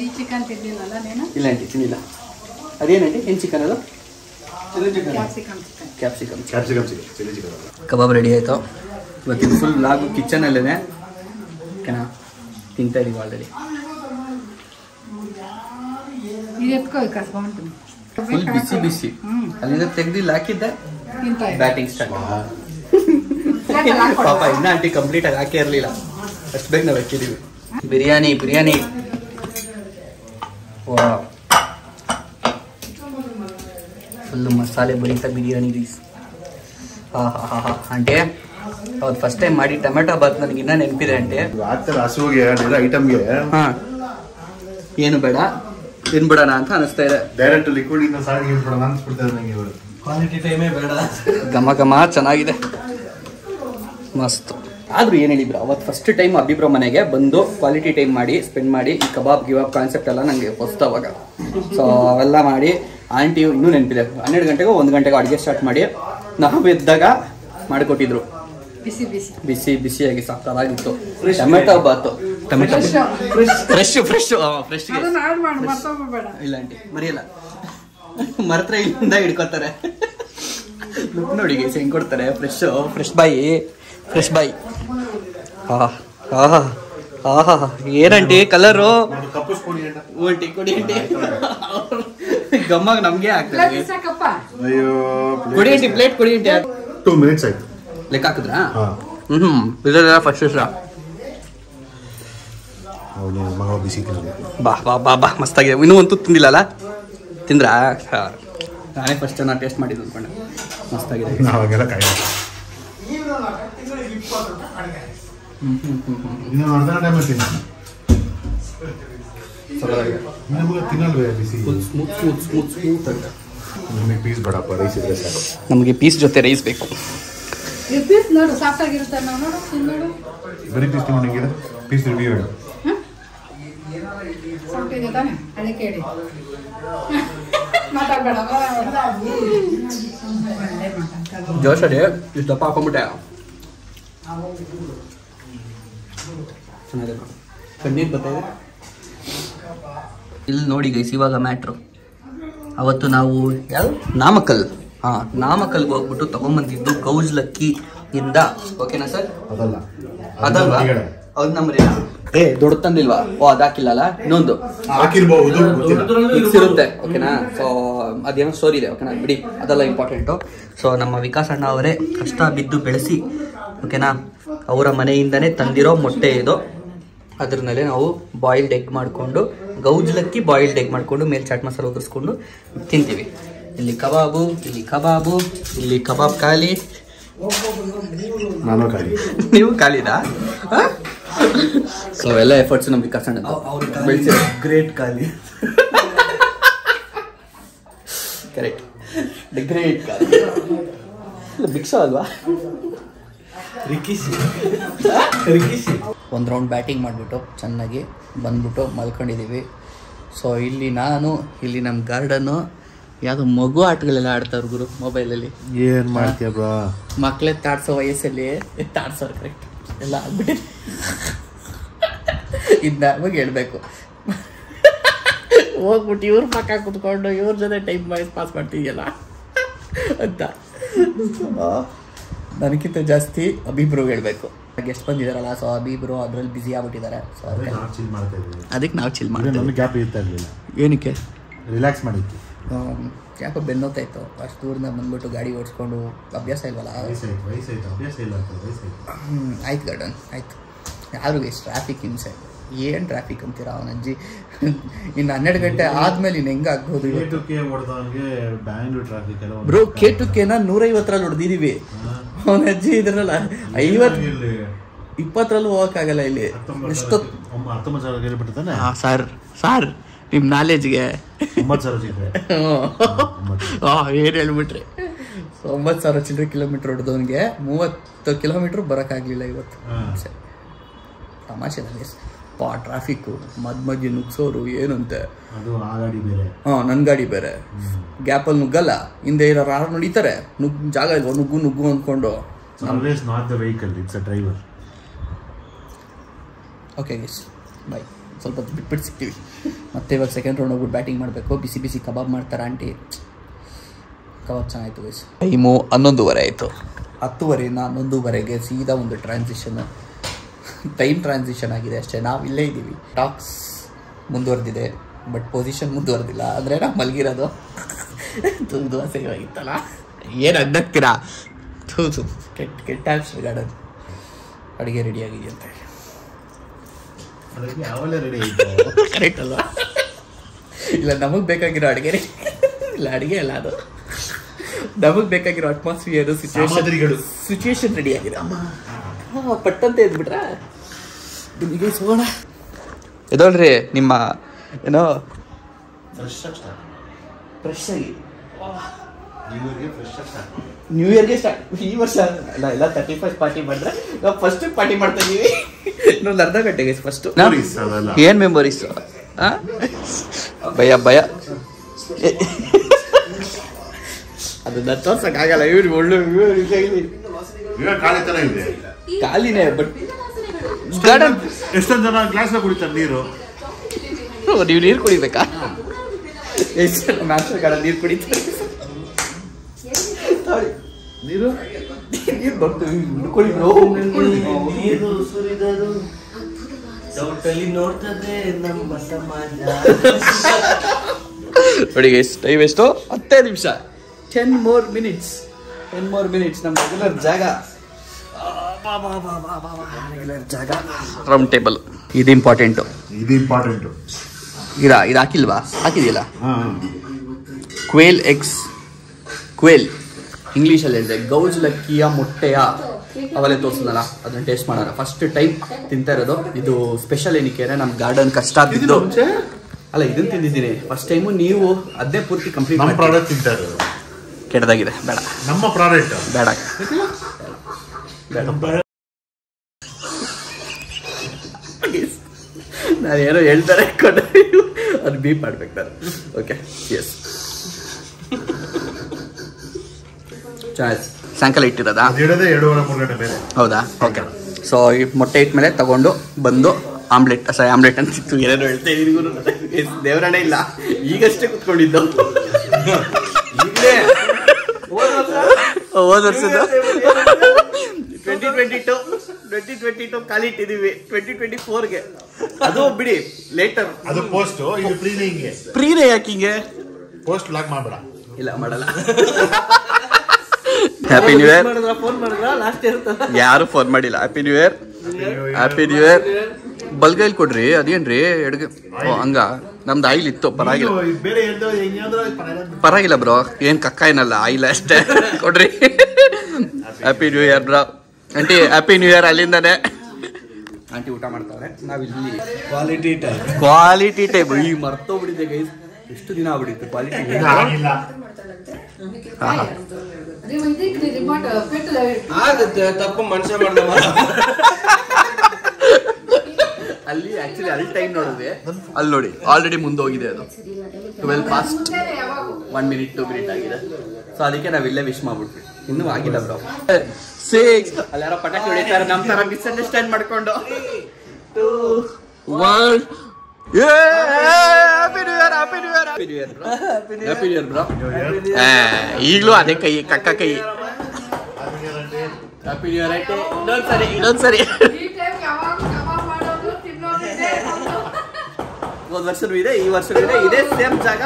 ಈ ಚಿಕನ್ ತಿನ್ನಿಲ್ಲ ನೀನು? ಇಲ್ಲ ಆಂಟಿ ತಿನ್ನಿಲ್ಲ. ಅದೇನಂಟಿ ಏನು ಚಿಕನ್ ಅದು? ಕ್ಯಾಪ್ಸಿಕಮ್ ಕಬಾಬ್ ರೆಡಿ ಆಯಿತು. ಇವತ್ತಿನ ಫುಲ್ ಲಾಗು ಕಿಚನಲ್ಲೇ ಓಕೆನಾ? ತಿಂತಾ ಇದೀವಿ ಆಲ್ರೆಡಿ. ಫುಲ್ ಬಿಸಿ ಬಿಸಿ ಅಲ್ಲಿಂದ ತೆಗ್ದಿಲ್ಲ ಹಾಕಿದ್ದೆ. Batting start. ಪಾಪ ಇನ್ನ ಆಂಟಿ ಕಂಪ್ಲೀಟ್ ಆಗಿ ಹಾಕೇ ಇರಲಿಲ್ಲ, ಅಷ್ಟು ಬೇಗ ನಾವು ಹಾಕಿದೀವಿ. ಬಿರಿಯಾನಿ ಫುಲ್ಲು ಮಸಾಲೆ ಬರೀತಾ ಬಿರಿಯಾನಿ ರೈಸ್. ಆಂಟಿ ಹೌದು, ಫಸ್ಟ್ ಟೈಮ್ ಮಾಡಿ ಟೊಮೆಟೊ ಬಾತ್ ನನಗೆ ಇನ್ನೂ ನೆನಪಿದೆ ಆಂಟಿ. ಐಟಮ್ಗೆ ಏನು ಬೇಡ ತಿನ್ಬಿಡೋಣ ಅಂತ ಅನಿಸ್ತಾ ಇದೆ. ಡೈರೆಕ್ಟ್ ಲಿಕ್ವಿಡ್ ಇಂದ ಸಾರಿಗೆ ಬಿಡೋಣ ಅನ್ಸ್ಬಿಡ್ತದೆ ನಂಗೆ. ಇವರು ಕ್ವಾಲಿಟಿ ಟೈಮೇ ಬೇಡ. ಘಮ ಚೆನ್ನಾಗಿದೆ, ಮಸ್ತ್. ಆದ್ರೂ ಏನು ಹೇಳಿದ್ರು ಅವತ್ತು ಫಸ್ಟ್ ಟೈಮ್ ಅಭಿಬ್ರೋ ಮನೆಗೆ ಬಂದು ಕ್ವಾಲಿಟಿ ಟೈಮ್ ಮಾಡಿ ಸ್ಪೆಂಡ್ ಮಾಡಿ ಈ ಕಬಾಬ್ ಗಿವಾಬ್ ಕಾನ್ಸೆಪ್ಟ್ ಎಲ್ಲ ನನಗೆ ಹೊಸ್ತು ಅವಾಗ. ಸೊ ಅವೆಲ್ಲ ಮಾಡಿ ಆಂಟಿ ಇನ್ನೂ ನೆನಪಿದೆ, 12 ಗಂಟೆಗೋ 1 ಗಂಟೆಗೋ ಅಡುಗೆ ಸ್ಟಾರ್ಟ್ ಮಾಡಿ ನಾವು ಎದ್ದಾಗ ಮಾಡಿಕೊಟ್ಟಿದ್ರು. ಬಿಸಿಯಾಗಿ ಸಕ್ಕತ್ತಾಗಿತ್ತು. ಟೊಮೆಟೊ ಬಾತು, ಟೊಮೆಟೊ ಫ್ರೆಶ್ ಇಲ್ಲ ಆಂಟಿ ಮರಿಯಲ್ಲ, ಮರತ್ರ ಇಲ್ಲಿಂದ ಹಿಡ್ಕೊತಾರೆ. ಲುಕ್ ನೋಡಿ ಗೈಸ್ ಹೆಂಗ್ ಕೊಡ್ತಾರೆ. ಫ್ರೆಶ್ ಬಾಯಿ. ಏನಂಟಿ ಕಲರು? ಕೊಡಿ ಆಂಟಿ. ಗಮ್ಮಾಗ ನಮ್ಗೆ ಆಗ್ತದೆ. ಕೊಡಿ ಆಂಟಿ, ಪ್ಲೇಟ್ ಕೊಡಿ ಆಂಟಿ. 2 minutes ಆಯ್ತು. ಲೆಕ್ಕ ಹಾಕಿದ್ರಾ? ಇದೆಲ್ಲ ಫಸ್ಟ್ ಬಾ ಮಸ್ತಾಗಿದೆ. ಇನ್ನೂ ಅಂತೂ ತಿಂದಿಲ್ಲಲ್ಲ? ತಿಂದ್ರಾ? ನಾನೇ ಫಸ್ಟ್ ಚೆನ್ನಾಗಿ ಟೇಸ್ಟ್ ಮಾಡಿದ್ದು ಅಂದ್ಕೊಂಡೆ. ಮಸ್ತಾಗಿದೆ. ನಮಗೆ ಪೀಸ್ ಜೊತೆ ರೈಸ್ ಬೇಕು. ನೋಡು ಸಾಫ್ಟ್ ಆಗಿರುತ್ತೆ. ಬರೀ ಪೀಸ್ ತಿನ್ನೋಂಗಿಲ್ಲ, ಪೀಸ್ ರಿವ್ಯೂ ಹೇಳು. ಜೋಶಡಿ ಇಷ್ಟು ದಪ್ಪ ಹಾಕೊಂಡ್ಬಿಟ್ಟೆ. ಚೆನ್ನಾಗಿದೆ, ಕಣ್ಣೀರು ಬರ್ತಾಯಿದೆ. ಇಲ್ಲಿ ನೋಡಿ ಗೈಸ್, ಇವಾಗ ಮ್ಯಾಟ್ರು. ಅವತ್ತು ನಾವು ನಾಮಕಲ್ಗೆ ಹೋಗ್ಬಿಟ್ಟು ತಗೊಂಬಂದಿದ್ದು ಗೌಜ್ಲಕ್ಕಿ ಇಂದ. ಓಕೆನಾ ಸರ್? ಅದಲ್ವಾ? ಅದು ನಮ್ಮರಿಲ್ಲ. ದೊಡ್ಡ ತಂದಿಲ್ವಾ? ಅದಾಕಿಲ್ಲಲ್ಲ, ಇನ್ನೊಂದು ಮಿಕ್ಸ್ ಇರುತ್ತೆ. ಓಕೆನಾ? ಸೊ ಅದೇನೋ ಸ್ಟೋರಿ ಇದೆ. ಓಕೆನಾ, ಬಿಡಿ, ಅದೆಲ್ಲ ಇಂಪಾರ್ಟೆಂಟು. ಸೊ ನಮ್ಮ ವಿಕಾಸ್ ಅಣ್ಣ ಅವರೇ ಕಷ್ಟ ಬಿದ್ದು ಬೆಳೆಸಿ, ಓಕೆನಾ, ಅವರ ಮನೆಯಿಂದನೇ ತಂದಿರೋ ಮೊಟ್ಟೆ ಇದು. ಅದ್ರ ಮೇಲೆ ನಾವು ಬಾಯ್ಲ್ಡ್ ಎಗ್ ಮಾಡಿಕೊಂಡು, ಗೌಜ್ಲಕ್ಕಿ ಬಾಯ್ಲ್ಡ್ ಎಗ್ ಮಾಡಿಕೊಂಡು ಮೇಲೆ ಚಾಟ್ ಮಸಾಲ ಉದುರಿಸ್ಕೊಂಡು ತಿಂತೀವಿ. ಇಲ್ಲಿ ಕಬಾಬ್ ಖಾಲಿ. ನಾನು ಖಾಲಿ. ನೀವು ಖಾಲಿದಾ? ಸೊ ಎಲ್ಲ ಎಫರ್ಟ್ಸ್ ನಮ್ಮ ವಿಕಾಸ್ ಅಣ್ಣ ಗ್ರೇಟ್ ಖಾಲಿ. ಕರೆಕ್ಟ್. ಗ್ರೇಟ್ ಬಿಕ್ಸೋ ಅಲ್ವಾ? ಒಂದು ರೌಂಡ್ ಬ್ಯಾಟಿಂಗ್ ಮಾಡಿಬಿಟ್ಟು ಚೆನ್ನಾಗಿ ಬಂದ್ಬಿಟ್ಟು ಮಲ್ಕೊಂಡಿದ್ದೀವಿ. ಸೊ ಇಲ್ಲಿ ನಾನು, ಇಲ್ಲಿ ನಮ್ಮ ಗಾರ್ಡನ್ನು, ಯಾವುದೋ ಮಗು ಆಟಗಳೆಲ್ಲ ಆಡ್ತಾವ್ರು ಗುರು ಮೊಬೈಲಲ್ಲಿ. ಏನ್ ಮಾಡ್ತೀಯ ಬ್ರೋ? ಮಕ್ಕಳೇ ತಾಡ್ಸೋ ವಯಸ್ಸಲ್ಲಿ ತಾಡ್ಸೋರು ಕರೆಕ್ಟ್ ಎಲ್ಲ ಆಗ್ಬಿಟ್ಟಿದೆ. ಇದನ್ನ ನಮಗೆ ಹೇಳ್ಬೇಕು, ಹೋಗ್ಬಿಟ್ಟು ಇವ್ರ ಪಕ್ಕ ಕುತ್ಕೊಂಡು ಇವ್ರ ಜೊತೆ ಟೈಮ್ ಪಾಸ್ ಮಾಡ್ತಿದ್ಯಲ್ಲ ಅಂತ. ನನಗಿಂತ ಜಾಸ್ತಿ ಅಭಿಬ್ರು ಹೇಳ್ಬೇಕು. ಗೆಸ್ಟ್ ಬಂದಿದ್ದಾರಲ್ಲ, ಸೊ ಅಭಿಬ್ರು ಅದ್ರಲ್ಲಿ ಬ್ಯುಸಿ ಆಗ್ಬಿಟ್ಟಿದ್ದಾರೆ. ಸೊ ಅದಕ್ಕೆ ನಾವು ಚಿಲ್ ಮಾಡ್ತೀವಿ. ಗ್ಯಾಪ್ ಇರ್ತಾ ಇರಲಿಲ್ಲ. ಏನಕ್ಕೆ? ರಿಲ್ಯಾಕ್ಸ್ ಮಾಡಿತ್ತು. ಯಾಕೋ ಬೆನ್ನೋತಾಯಿತ್ತು. ಅಷ್ಟು ದೂರದಿಂದ ಬಂದ್ಬಿಟ್ಟು ಗಾಡಿ ಓಡಿಸ್ಕೊಂಡು ಅಭ್ಯಾಸ ಇಲ್ವಲ್ಲ. ವಯಸ್ಸಾಯ್ತು ಅಭ್ಯಾಸ ಇಲ್ಲ. ಆಯ್ತು ಗಾರ್ಡನ್ ಆಯಿತು. ಯಾರು ಎಷ್ಟು ಟ್ರಾಫಿಕ್ ಹಿಂಸೆ, ಏನು ಟ್ರಾಫಿಕ್ ಅಂತೀರ ಅವನ ಅಜ್ಜಿ. ಇನ್ನು 12 ಗಂಟೆ ಆದ್ಮೇಲೆ ಇನ್ನು ಹೆಂಗೆ ಆಗ್ಬೋದು? ಬ್ಯಾಂಗ್ಳೂರ್ ಟ್ರಾಫಿಕ್ ಬ್ರೋ K2K-ನ 150ರಲ್ಲಿ ಹೊಡೆದಿದ್ದೀವಿ. ಅವನ ಅಜ್ಜಿ ಇದ್ರಲ್ಲ 50-20ರಲ್ಲೂ ಹೋಗೋಕ್ಕಾಗಲ್ಲ ಇಲ್ಲಿ. ಎಷ್ಟು 19,000 ಕಿಲೋಮೀಟರ್ ತಾನೆ? ಸಾರ್ ನಿಮ್ಮ ನಾಲೆಜ್ಗೆ 9,000 ಏನು ಹೇಳ್ಬಿಟ್ರಿ. 9,000 ಚಿಲ್ಲರೆ ಕಿಲೋಮೀಟ್ರ್ ಹೊಡೆದವನಿಗೆ 30 ಕಿಲೋಮೀಟ್ರ್ ಬರೋಕ್ಕಾಗಲಿಲ್ಲ ಇವತ್ತು. ತಮಾಷೆ ನನಗೆ ಟ್ರಾಫಿಕ್ಕು ಮಧ್ಯ ನುಗ್ಸೋರು ಏನಂತೆ. ನನ್ನ ಗಾಡಿ ಬೇರೆ ಗ್ಯಾಪಲ್ಲಿ ನುಗ್ಗಲ್ಲ, ಹಿಂದೆ ಇರೋ ಯಾರು ನಡೀತಾರೆ, ಜಾಗ ಇಲ್ವ ನುಗ್ಗು ಅಂದ್ಕೊಂಡು. ಓಕೆ ಗೈಸ್ ಬಾಯ್, ಸ್ವಲ್ಪ ಬಿಟ್ಬಿಟ್ಟು ಸಿಗ್ತೀವಿ ಮತ್ತೆ. ಇವಾಗ ಸೆಕೆಂಡ್ ರೌಂಡ್ ಹೋಗ್ಬಿಟ್ಟು ಬ್ಯಾಟಿಂಗ್ ಮಾಡಬೇಕು. ಬಿಸಿ ಬಿಸಿ ಕಬಾಬ್ ಮಾಡ್ತಾರೆ ಆಂಟಿ. ಕಬಾಬ್ ಚೆನ್ನಾಗಿತ್ತು ಗೈಸ್. ಟೈಮು 11:30 ಆಯಿತು. 10:30ಇಂದ 11:30ಗೆ ಸೀದಾ ಒಂದು ಟ್ರಾನ್ಸಿಷನ್, ಟೈಮ್ ಟ್ರಾನ್ಸಿಷನ್ ಆಗಿದೆ ಅಷ್ಟೇ. ನಾವು ಇಲ್ಲೇ ಇದ್ದೀವಿ. ಟಾಕ್ಸ್ ಮುಂದುವರೆದಿದೆ ಬಟ್ ಪೊಸಿಷನ್ ಮುಂದುವರೆದಿಲ್ಲ. ಅಂದರೆ ನಾವು ಮಲಗಿರೋದು ದೋಸೆ ಆಗಿತ್ತಲ್ಲ, ಏನು ಅನ್ನಕ್ಕಿರ ಕೆಟ್ಟ ಗಾರ್ಡನ್. ಅಡುಗೆ ರೆಡಿ ಆಗಿದೆಯಂತೆ. ಕರೆಕ್ಟ್ ಅಲ್ವಾ? ಇಲ್ಲ ನಮಗೆ ಬೇಕಾಗಿರೋ ಅಡುಗೆ ಇಲ್ಲ, ಅಡುಗೆ ಅಲ್ಲ ಅದು, ನಮಗೆ ಬೇಕಾಗಿರೋ ಅಟ್ಮಾಸ್ಫಿಯರ್ ಸಿಚುವೇಶನ್ ರೆಡಿ ಆಗಿದೆ. ಪಟ್ಟಂತ ಎದ್ಬಿಟ್ರ ನಿಮಗೆ ಸೋಣ ಎದೋಳ್ರಿ ನಿಮ್ಮ ಏನೋ ಫ್ರೆಶ್ ಆಗಿ ನ್ಯೂ ಇಯರ್ಗೆ ಸ್ಟಾರ್ಟ್. ಈ ವರ್ಷ ಎಲ್ಲ 31st ಪಾರ್ಟಿ ಮಾಡಿದ್ರೆ ನಾವು ಫಸ್ಟ್ ಪಾರ್ಟಿ ಮಾಡ್ತಾ ಇದೀವಿ. ಇನ್ನೊಂದು ಅರ್ಧ ಗಂಟೆಗೆ ಫಸ್ಟ್ ಏನ್ ಮೆಮೊರೀಸ್. ಭಯ ಅದನ್ನ ತೋರ್ಸಕ್ಕಾಗಲ್ಲ. ಇವ್ರು ಒಳ್ಳೆ ಖಾಲಿನೇ ಬಟ್ ಗಾರ್ಡನ್. ಎಷ್ಟೊಂದು ಜನ ಗ್ಲಾಸ್ ಕುಡಿತಾರೆ ನೀರು. ನೀವು ನೀರು ಕುಡಿಬೇಕಾ? ಎಷ್ಟು ಜನ ಮ್ಯಾನ್ಸರ್ ಗಾರ್ಡನ್ ನೀರು ಕುಡಿತಾರೆ? ನೀರು ಬರ್ತೀವಿ ನೀರು ಸುರಿದರು ಡೌಟಲ್ಲಿ ನೋಡ್ತದೆ ನಮ್ಮ ಸಮಾಜ. ನೋಡಿ ಎಷ್ಟು ಟೈಮ್, ಎಷ್ಟು 10 ನಿಮಿಷ. 10 more minutes ನಮ್ಮ ರೆಗ್ಯುಲರ್ ಜಾಗ. ರೌಂಡ್ ಟೇಬಲ್ ಇದು ಇಂಪಾರ್ಟೆಂಟು. ಇದು ಹಾಕಿಲ್ವಾ? ಹಾಕಿದೆಯಲ್ಲ. ಕ್ವೇಲ್ ಎಗ್ಸ್, ಕ್ವೇಲ್ ಇಂಗ್ಲೀಷಲ್ಲಿ ಹೇಳಿದೆ. ಗೌಜ್ ಲಕ್ಕಿಯ ಮೊಟ್ಟೆಯ ಅವೆಲ್ಲ ತೋರಿಸಿದ್ನಲ್ಲ, ಅದನ್ನ ಟೇಸ್ಟ್ ಮಾಡೋಣ. ಫಸ್ಟ್ ಟೈಮ್ ತಿಂತಾ ಇರೋದು. ಇದು ಸ್ಪೆಷಲ್ ಏನಕ್ಕೆ ನಮ್ಮ ಗಾರ್ಡನ್ ಕಷ್ಟ ಆಗ್ತಿದ್ದು ಅಲ್ಲ, ಇದನ್ನ ತಿಂದಿದ್ದೀನಿ ಫಸ್ಟ್ ಟೈಮು. ನೀವು ಅದೇ ಪೂರ್ತಿ ಕಂಪ್ಲೀಟ್ ಪ್ರಾಡಕ್ಟ್ ತಿಂತಾರೆ. ಕೆಟ್ಟದಾಗಿದೆ, ಬೇಡ. ನಮ್ಮ ಪ್ರಾಡಕ್ಟ್ ಬೇಡ. ನಾನು ಏನೋ ಹೇಳ್ತಾರೆ ಅದು ಬೀಪ್ ಮಾಡ್ಬೇಕು ನಾನು. ಓಕೆ ಎಸ್, ಚೆನ್ನಾಗಿ ಸಾಯಂಕಾಲ ಇಟ್ಟಿರೋದಾ? 2:30-3 ಗಂಟೆ ಮೇಲೆ. ಹೌದಾ? ಓಕೆ. ಸೊ ಈ ಮೊಟ್ಟೆ ಇಟ್ಮೇಲೆ ತಗೊಂಡು ಬಂದು ಆಮ್ಲೆಟ್ ಅಂತಿತ್ತು, ಏನೇನೋ ಹೇಳ್ತಾ ಇದೀನಿ. ದೇವರಾಣೆ ಇಲ್ಲ, ಈಗಷ್ಟೇ ಕುತ್ಕೊಂಡಿದ್ದು. ಹೋದ ವರ್ಷದ 2022 ಖಾಲಿ ಇಟ್ಟಿದೀವಿ. 2024ಗೆ ಅದು ಬಿಡಿ ಲೇಟರ್. ಅದು ಪೋಸ್ಟ್, ಇದು ಪ್ರೀನೇ. ಹಿಂಗೆ ಪ್ರೀನೇ ಯಾಕಿಂಗೆ? ಪೋಸ್ಟ್ ಲಾಕ್ ಮಾಡಬೇಡ. ಇಲ್ಲ ಮಾಡಲ್ಲ. Happy new year. ಫೋನ್ ಮಾಡಿದ್ರ ಲಾಸ್ಟ್ ಇರ್ತದ? ಯಾರು ಫೋನ್ ಮಾಡಿಲ್ಲ. Happy new year. Happy new year. ಬಲ್ಗೈಲ್ ಕೊಡ್ರಿ. ಅದೇನ್ರಿ ಎಡ್ಗೆ? ಹಂಗ ನಮ್ದು ಆಯಿಲ್ ಇತ್ತು, ಪರವಾಗಿಲ್ಲ ಬ್ರೋ. ಏನ್ ಕಕ್ಕ ಏನಲ್ಲ, ಆಯಿಲ್ ಅಷ್ಟೇ. ಕೊಡ್ರಿ. Happy new year bro. Aunty happy new year. ಅಲ್ಲಿಂದಾನೆ ಆಂಟಿ ಊಟ ಮಾಡ್ತಾವ್ರೆ. ನಾವಿಲ್ಲಿ ಕ್ವಾಲಿಟಿ ಟೈಮ್. ಈ ಮರ್ತೋಗ್ಬಿಟ್ಟಿದೆ ಗೈಸ್. ಎಷ್ಟು ದಿನ ಆಗ್ಬಿಟ್ಟಿತ್ತು ಕ್ವಾಲಿಟಿ ಆಗುತ್ತೆ ತಪ್ಪು ಮನುಷ್ಯ ಮಾಡ್ದ ಅಲ್ಲಿ ಆಕ್ಚುಲಿ ಅಲ್ಲಿ ಟೈಮ್ ನೋಡಿದ್ರೆ ಅಲ್ಲಿ ನೋಡಿ ಆಲ್ರೆಡಿ ಮುಂದೆ ಹೋಗಿದೆ ಅದು 12 past 1 minute 2 minute ಆಗಿದೆ. ಸೊ ಅದಕ್ಕೆ ನಾವ್ ಇಲ್ಲೇ ವಿಶ್ ಮಾಡ್ಬಿಟ್ವಿ. ಇನ್ನೂ ಆಗಿಲ್ಲ ಬ್ರೋ. 6 ಅಲ್ಲಿ ಯಾರೋ ಪಟಾಕಿ ಹೊಡಿತಾರೆ ನಮ್ಮ ತರ ಮಿಸ್ಅಂಡರ್ಸ್ಟ್ಯಾಂಡ್ ಮಾಡ್ಕೊಂಡು 2 1 ಹ್ಯಾಪಿ ನ್ಯೂ ಇಯರ್ ಬ್ರೋ. ಈಗಲೂ ಅದೇ ಕೈ ಕಕ್ಕ ಕೈ ಹ್ಯಾಪಿ ನ್ಯೂ ಇಯರ್ ಆಯ್ತು. ಇನ್ನೊಂದ್ಸರಿ ಹೋದ ವರ್ಷನೂ ಇದೆ ಈ ವರ್ಷನೂ ಇದೆ ಇದೇ ಸೇಮ್ ಜಾಗ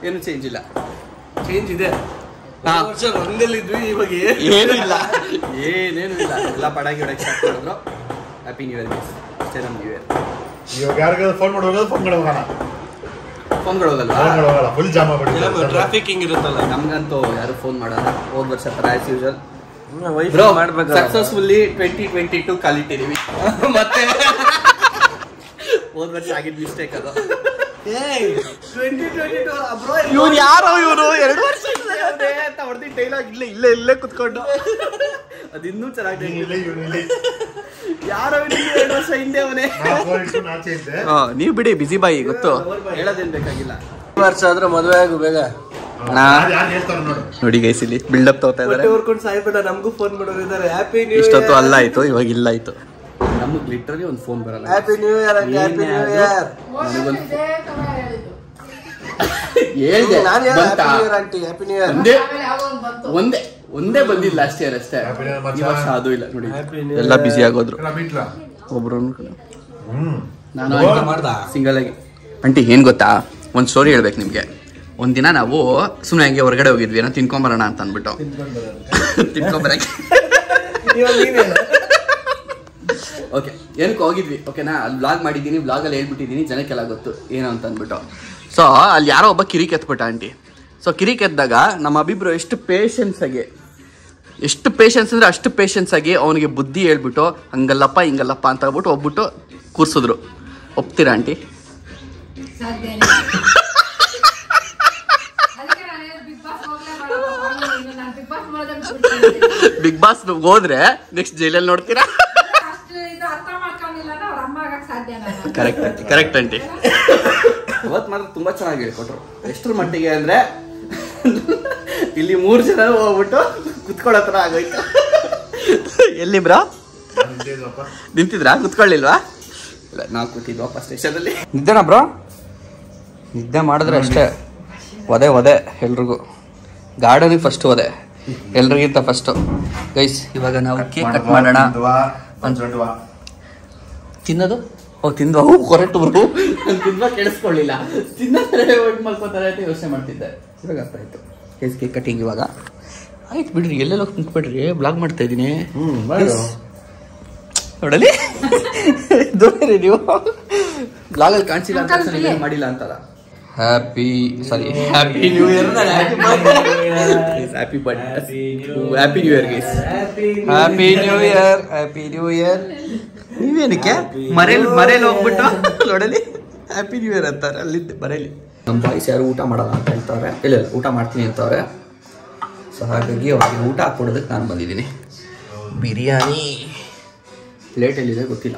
ಏನು ಚೇಂಜ್ ಇಲ್ಲ. ಚೇಂಜ್ ಇದೆ. ವರ್ಷ ಒಂದಲ್ಲಿದ್ವಿ ಇವಾಗ ಏನು ಇಲ್ಲ ಏನೇನು ಇಲ್ಲ ಎಲ್ಲ ಪಟಾಕಿ ಹೊಡಕ್ಕೆ ಸ್ಟಾರ್ಟ್ ಮಾಡಿದ್ರು. ಹ್ಯಾಪಿ ನ್ಯೂ ಇಯರ್ ಅಷ್ಟೇ ನಮ್ಮ ನ್ಯೂ ಇಯರ್. ಇವಾಗ ಯಾರಿಗಾದ್ರು ಫೋನ್ ಮಾಡೋದು ಫೋನ್ಗಳು ಫೋನ್ಗಳಲ್ಲ ಫುಲ್ ಜಾಮ್ ಆಗ್ಬಿಟ್ಟಿದೆ. ಟ್ರಾಫಿಕ್ ಹಿಂಗ್ ಇರುತ್ತಲ್ಲ. ನಮ್ಗಂತೂ ಯಾರು ಫೋನ್ ಮಾಡಲ್ಲ. ಹೋದ ವರ್ಷ ತರ ಆಸ್ ಯೂಶುವಲ್ ಸಕ್ಸಸ್ಫುಲ್ಲಿ 2022 ಕಾಲಿಟ್ಟಿದೀವಿ. ಮತ್ತೆ ಹೋದ ವರ್ಷ ಆಗಿದ್ ಮಿಸ್ಟೇಕ್ ಅದು. ಇವ್ರು ಯಾರೋ ಇವರು 2 ವರ್ಷ ಅಂತ ಹೊಡೆದಿ ಡೈಲಾಗ್ ಇಲ್ಲೇ ಕುತ್ಕೊಂಡು ಅದು ಇನ್ನೂ ಚೆನ್ನಾಗಿ ಯಾರೋ 2 ವರ್ಷ ಹಿಂದೆ ಅವನೇ. ನೀವು ಬಿಡಿ ಬಿಸಿ ಬಾಯಿ ಗೊತ್ತು ಹೇಳೋದೇನ್ ಬೇಕಾಗಿಲ್ಲ. ವರ್ಷ ಆದ್ರೆ ಮದುವೆ ಆಗು ಬೇಗ ನೋಡಿ ಗೈಸ್ ಇಲ್ಲಿ ಬಿಲ್ಡಪ್ ತಗೋತಾ ಇದಾರೆ. ಸಾಯ್ಬೇಡ ನಮಗೂ ಫೋನ್ ಮಾಡೋರಿದ್ದಾರೆ. ಹ್ಯಾಪಿ ನ್ಯೂ ಇಷ್ಟೊತ್ತು ಅಲ್ಲ ಆಯ್ತು ಇವಾಗ ಇಲ್ಲ ಆಯ್ತು. ನಮಗೆ ಲಿಟರಲಿ ಒಂದು ಫೋನ್ ಬರಲ್ಲ. Happy new year happy new year ಹೇಳ್ದೆ ಹ್ಯಾಪಿ ನ್ಯೂ ಇಯರ್ ಒಂದೇ ಬಂದಿಲ್ಲ ಲಾಸ್ಟ್ ಇಯರ್ ಅಷ್ಟೇ. ಈ ವರ್ಷ ಅದು ಇಲ್ಲ ನೋಡಿ ಎಲ್ಲ ಬಿಸಿ ಆಗೋದ್ರು. ಒಬ್ರು ನಾನು ಸಿಂಗಲ್ ಆಗಿ ಆಂಟಿ ಏನ್ ಗೊತ್ತಾ ಒಂದ್ ಸ್ಟೋರಿ ಹೇಳ್ಬೇಕು ನಿಮ್ಗೆ. ಒಂದಿನ ನಾವು ಸುಮ್ಮನೆ ಹಂಗೆ ಹೊರಗಡೆ ಹೋಗಿದ್ವಿ ಏನೋ ತಿನ್ಕೊಂಬರೋಣ ಅಂತ ಅಂದ್ಬಿಟ್ಟು ತಿನ್ಕೊಂಬರಕ್ಕೆ ಓಕೆ ಏನಕ್ಕೆ ಹೋಗಿದ್ವಿ ಓಕೆನಾ. ಅಲ್ಲಿ ವ್ಲಾಗ್ ಮಾಡಿದ್ದೀನಿ ವ್ಲಾಗಲ್ಲಿ ಹೇಳ್ಬಿಟ್ಟಿದ್ದೀನಿ ಜನಕ್ಕೆಲ್ಲ ಗೊತ್ತು ಏನು ಅಂತ ಅಂದ್ಬಿಟ್ಟು. ಸೊ ಅಲ್ಲಿ ಯಾರೋ ಒಬ್ಬ ಕಿರಿ ಕೆತ್ಬಿಟ್ಟ ಆಂಟಿ. ಸೊ ಕಿರಿ ಕೆತ್ತಿದಾಗ ನಮ್ಮ ಅಭಿಬ್ರು ಎಷ್ಟು ಪೇಷನ್ಸ್ ಅಂದರೆ ಅಷ್ಟು ಪೇಷನ್ಸ್ ಆಗಿ ಅವನಿಗೆ ಬುದ್ಧಿ ಹೇಳ್ಬಿಟ್ಟು ಹಂಗಲ್ಲಪ್ಪ ಹಿಂಗಲ್ಲಪ್ಪ ಅಂತ ಹೇಳ್ಬಿಟ್ಟು ಹೋಗ್ಬಿಟ್ಟು ಕೂರ್ಸಿದ್ರು. ಒಪ್ತೀರಾ ಆಂಟಿ? ಬಿಗ್ ಬಾಸ್ ಹೋದ್ರೆ ನೆಕ್ಸ್ಟ್ ಜೈಲಲ್ಲಿ ನೋಡ್ತೀರಾ? Correct aunty. ಅವತ್ತು ಮಾತ್ರ ತುಂಬಾ ಚೆನ್ನಾಗಿ ಹೇಳ್ಕೊಟ್ರು. ಎಷ್ಟರ ಮಟ್ಟಿಗೆ ಅಂದ್ರೆ ಇಲ್ಲಿ 3 ಜನ ಹೋಗ್ಬಿಟ್ಟು ಕುತ್ಕೊಳ್ಳೋತ್ರ ಆಗೋಯ್ತು. ಎಲ್ಲಿ ಬ್ರಾ ನಿಂತಿದ್ರಾ? ಕುತ್ಕೊಳ್ಳಿಲ್ವಾ? ಇಲ್ಲ ನಾವು ಕೂತಿದ್ವಪ್ಪ ಸ್ಟೇಷನಲ್ಲಿ. ನಿದ್ದೆನಾ ಬ್ರೋ? ನಿದ್ದೆ ಮಾಡಿದ್ರೆ ಅಷ್ಟೇ ಒದೆ ಎಲ್ರಿಗೂ. ಗಾರ್ಡನಿಗೆ ಫಸ್ಟ್ ಒದೆ ಎಲ್ರಿಗಿಂತ ಫಸ್ಟು. ಗೈಸ್ ಇವಾಗ ನಾವು ಕೇಕ್ ಕಟ್ ಮಾಡೋಣ. ತಿನ್ನೋದು ತಿಂದ್ವಾ? Correct bro. ನಾನು ತಿಂದ್ವಾ ಕೇಳಿಸ್ಕೊಳ್ಳಿಲ್ಲ. ತಿನ್ನೋದ್ರೆ ಒಟ್ಟು ಮಾಡ್ಕೋತಾರೆ ಅಂತ ಯೋಚನೆ ಮಾಡ್ತಿದ್ದೆ. ಇವಾಗ ಅರ್ಥ ಆಯ್ತು. ಕೇಕ್ ಕಟ್ಟಿಂಗ್ ಇವಾಗ ಆಯ್ತು ಬಿಡ್ರಿ. ಎಲ್ಲೆಲ್ಲ ಕುಂತ್ಬಿಡ್ರಿ ಬ್ಲಾಗ್ ಮಾಡ್ತಾ ಇದ್ದೀನಿ. ನೋಡಲಿ ದೂರಿ ನೀವು ಬ್ಲಾಗಲ್ಲಿ ಕಾಣಿಸಿಲ್ಲ ಅಂತ ಮಾಡಿಲ್ಲ ಅಂತಲ್ಲ. Happy new year happy new year guys. Happy new year. ನೀವೇನಕ್ಕೆ ಮರೇಲಿ ಹೋಗ್ಬಿಟ್ಟು ನೋಡಲಿ ಹ್ಯಾಪಿ ನ್ಯೂ ಇಯರ್ ಅಂತಾರೆ ಅಲ್ಲಿದ್ದ ಮರೇಲಿ. ನಮ್ಮ ಬಾಯ್ಸ್ ಯಾರು ಊಟ ಮಾಡಲ್ಲ ಅಂತ ಹೇಳ್ತವ್ರೆ. ಇಲ್ಲ ಊಟ ಮಾಡ್ತೀನಿ ಅಂತವ್ರೆ. ಸೊ ಹಾಗಾಗಿ ಅವ್ರಿಗೆ ಊಟ ಹಾಕ್ಕೊಡೋದಕ್ಕೆ ನಾನು ಬಂದಿದ್ದೀನಿ. ಬಿರಿಯಾನಿ ಪ್ಲೇಟಲ್ಲಿದೆ ಗೊತ್ತಿಲ್ಲ.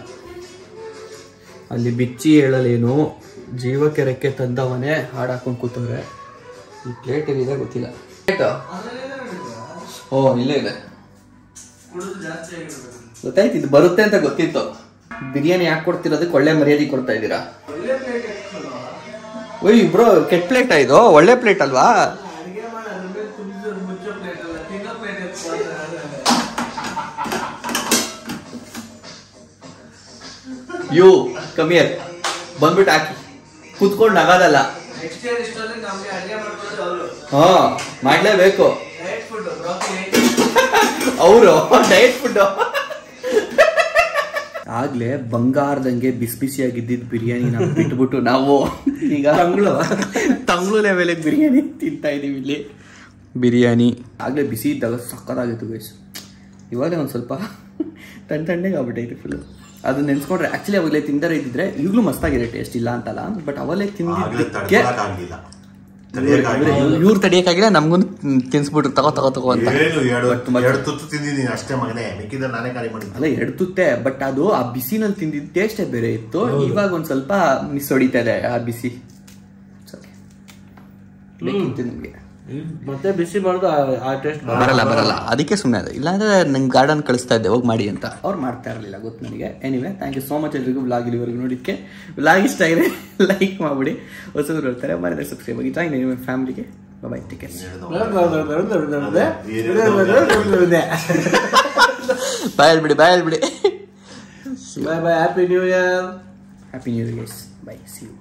ಅಲ್ಲಿ ಬಿಚ್ಚಿ ಹೇಳಲೇನು ಜೀವಕ್ಕೆ ರೆಕ್ಕೆ ತಂದವನೇ ಹಾಡು ಹಾಕೊಂಡು ಕೂತವ್ರೆ. ಈ ಪ್ಲೇಟ್ ಎಲ್ಲಿದೆ ಗೊತ್ತಿಲ್ಲ. ಓ ಇಲ್ಲೇ ಇದೆ. ಗೊತ್ತಾಯ್ತು ಇದು ಬರುತ್ತೆ ಅಂತ ಗೊತ್ತಿತ್ತು. ಬಿರಿಯಾನಿ ಯಾಕೆ ಕೊಡ್ತಿರೋದಕ್ಕೆ ಒಳ್ಳೆ ಮರ್ಯಾದೆ ಕೊಡ್ತಾ ಇದ್ದೀರಾ? ಓಯ್ ಬ್ರೋ ಕೆಟ್ಟ ಪ್ಲೇಟ್ ಇದು ಒಳ್ಳೆ ಪ್ಲೇಟ್ ಅಲ್ವಾ? ಯು ಕಮಿಯರ್ ಬಂದ್ಬಿಟ್ಟು ಹಾಕಿ ಕುತ್ಕೊಂಡು ನಗೋದಲ್ಲ. ಹಾ ಮಾಡ್ಲೇಬೇಕು. ಅವರು ಡಯಟ್ ಫುಡ್ ಆಗ್ಲೇ ಬಂಗಾರದಂಗೆ ಬಿಸಿ ಬಿಸಿಯಾಗಿದ್ದಿದ್ದು ಬಿರಿಯಾನಿನ ಬಿಟ್ಬಿಟ್ಟು ನಾವು ಈಗ ತಂಗ್ಳು ಲೆವೆಲಿಗೆ ಬಿರಿಯಾನಿ ತಿಂತಾ ಇದೀವಿ. ಇಲ್ಲಿ ಬಿರಿಯಾನಿ ಆಗ್ಲೇ ಬಿಸಿ ಇದ್ದಾಗ ಸಕ್ಕತ್ತಾಗಿತ್ತು ಗೈಸ್. ಇವಾಗಲೇ ಒಂದು ಸ್ವಲ್ಪ ತಣ್ಣಗೆ ಆಗ್ಬಿಟ್ಟೈತೆ ಫುಲ್. ಅದು ನೆನ್ಸ್ಕೊಂಡ್ರೆ ಆಕ್ಚುಲಿ ಅವಾಗಲೇ ತಿಂದರೆ ಇದ್ದಿದ್ರೆ ಈಗಲೂ ಮಸ್ತಾಗಿದೆ. ಟೇಸ್ಟ್ ಇಲ್ಲ ಅಂತಲ್ಲ, ಬಟ್ ಅವಲೇ ತಿಂದಿದ್ದಕ್ಕೆ ಇವ್ರು ತಡಿಯಕ್ಕಾಗಿಲ್ಲ ನಮ್ಗೂ ತಿನ್ಸ್ಬಿಟ್ರು ತಗೋ ಅಂತ. ಏನು ಎರಡು ತುತ್ತು ತಿಂದಿದ್ದೀನಿ ಅಷ್ಟೇ ಮಗನೇ, ಮಿಕ್ಕಿದ್ರೆ ನಾನೇ ಖಾಲಿ ಮಾಡಿದ್ದೆ. ಅಲ್ಲ 2 ತುತ್ತೆ, ಬಟ್ ಅದು ಆ ಬಿಸಿನಲ್ಲಿ ತಿಂದಿದ್ದು ಟೇಸ್ಟೇ ಬೇರೆ ಇತ್ತು. ಇವಾಗ ಒಂದ್ ಸ್ವಲ್ಪ ಮಿಸ್ ಹೊಡಿತಾ ಇದೆ ಆ ಬಿಸಿ. ನಿಮ್ಗೆ ಮತ್ತೆ ಬಿಸಿ ಮಾಡೋದು ಆ ಟೇಸ್ಟ್ ಬರಲ್ಲ, ಅದಕ್ಕೆ ಸುಮ್ಮನೆ ಅದು. ಇಲ್ಲಾಂದ್ರೆ ನಂಗೆ ಗಾರ್ಡನ್ ಕಳಿಸ್ತಾ ಇದ್ದೆ ಹೋಗಿ ಮಾಡಿ ಅಂತ. ಅವ್ರು ಮಾಡ್ತಾ ಇರಲಿಲ್ಲ, ಗೊತ್ತು ನನಗೆ. Anyway, thank you so much ಎಲ್ರಿಗೂ ವ್ಲಾಗ್ ಇಲ್ಲಿವರೆಗೂ ನೋಡಿಕ್ಕೆ. ವ್ಲಾಗ್ ಇಷ್ಟ ಆಗಿದೆ ಲೈಕ್ ಮಾಡ್ಬಿಡಿ, ಹೊಸಬ್ರು ಹೇಳ್ತಾರೆ ಮನೆ ಸಬ್ಸ್ಕ್ರೈಬ್ ಆಗಿ ಜಾಯಿನ್ ನಿಮ್ಮ ಫ್ಯಾಮಿಲಿಗೆ. ಬಾಯ್, ಟೇಕ್ ಕೇರ್. ಬಾಯ್ ಹೇಳ್ಬಿಡಿ bye bye. Happy new year. Happy new year. Bye, see you.